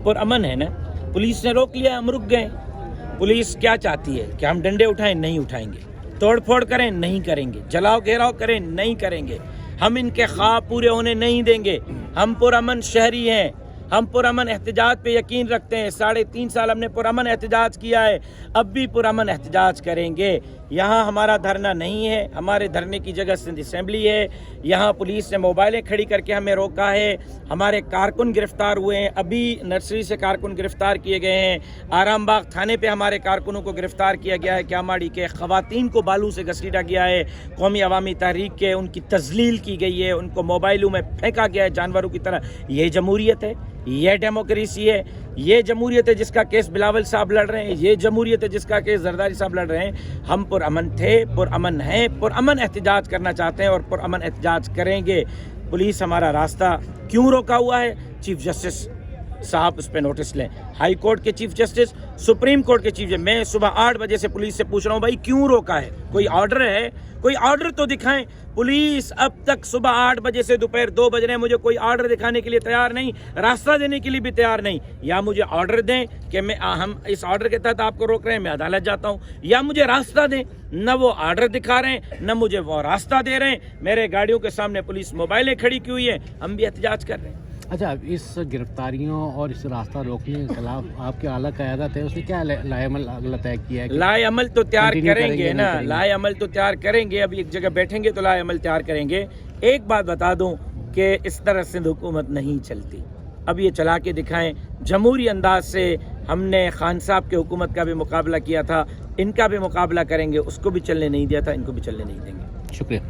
پر امن ہے نا, پولیس نے روک لیا, ہم رک گئے. پولیس کیا چاہتی ہے کہ ہم ڈنڈے اٹھائیں؟ نہیں اٹھائیں گے. توڑ پھوڑ کریں؟ نہیں کریں گے. جلاؤ گھیراؤ کریں؟ نہیں کریں گے. ہم ان کے خواب پورے ہونے نہیں دیں گے. ہم پرامن شہری ہیں, ہم پرامن احتجاج پہ یقین رکھتے ہیں. 3.5 سال ہم نے پرامن احتجاج کیا ہے, اب بھی پرامن احتجاج کریں گے. یہاں ہمارا دھرنا نہیں ہے, ہمارے دھرنے کی جگہ سندھ اسمبلی ہے. یہاں پولیس نے موبائلیں کھڑی کر کے ہمیں روکا ہے. ہمارے کارکن گرفتار ہوئے ہیں, ابھی نرسری سے کارکن گرفتار کیے گئے ہیں. آرام باغ تھانے پہ ہمارے کارکنوں کو گرفتار کیا گیا ہے. کیاماڑی کے خواتین کو بالوں سے گھسیٹا گیا ہے. قومی عوامی تحریک کے ان کی تذلیل کی گئی ہے, ان کو موبائلوں میں پھینکا گیا ہے جانوروں کی طرح. یہ جمہوریت ہے؟ یہ ڈیموکریسی ہے؟ یہ جمہوریت ہے جس کا کیس بلاول صاحب لڑ رہے ہیں؟ یہ جمہوریت ہے جس کا کیس زرداری صاحب لڑ رہے ہیں؟ ہم پرامن تھے, پرامن ہیں, پرامن احتجاج کرنا چاہتے ہیں اور پرامن احتجاج کریں گے. پولیس ہمارا راستہ کیوں روکا ہوا ہے؟ چیف جسٹس صاحب اس پہ نوٹس لیں. ہائی کورٹ کے چیف جسٹس, سپریم کورٹ کے چیف جسٹس. میں صبح 8 بجے سے پولیس سے پوچھ رہا ہوں بھائی کیوں روکا ہے؟ کوئی آرڈر ہے؟ کوئی آرڈر تو دکھائیں. پولیس اب تک صبح 8 بجے سے دوپہر 2 بج رہے ہیں, مجھے کوئی آرڈر دکھانے کے لیے تیار نہیں, راستہ دینے کے لیے بھی تیار نہیں. یا مجھے آرڈر دیں کہ ہم اس آرڈر کے تحت آپ کو روک رہے ہیں, میں عدالت جاتا ہوں, یا مجھے راستہ دیں. نہ وہ آرڈر دکھا رہے ہیں, نہ مجھے وہ راستہ دے رہے ہیں. میرے گاڑیوں کے سامنے پولیس موبائلیں کھڑی کی ہوئی ہیں, ہم بھی احتجاج کر رہے ہیں. اچھا, اس گرفتاریوں اور اس راستہ روکنے کے خلاف آپ کے اعلیٰ قیادت ہے, اس نے کیا لائے عمل اگلا طے کیا ہے؟ لائے عمل تو تیار کریں گے نا, لائے عمل تو تیار کریں گے. ابھی ایک جگہ بیٹھیں گے تو لائے عمل تیار کریں گے. ایک بات بتا دوں کہ اس طرح سندھ حکومت نہیں چلتی. اب یہ چلا کے دکھائیں. جمہوری انداز سے ہم نے خان صاحب کے حکومت کا بھی مقابلہ کیا تھا, ان کا بھی مقابلہ کریں گے. اس کو بھی چلنے نہیں دیا تھا, ان کو بھی چلنے نہیں دیں گے. شکریہ.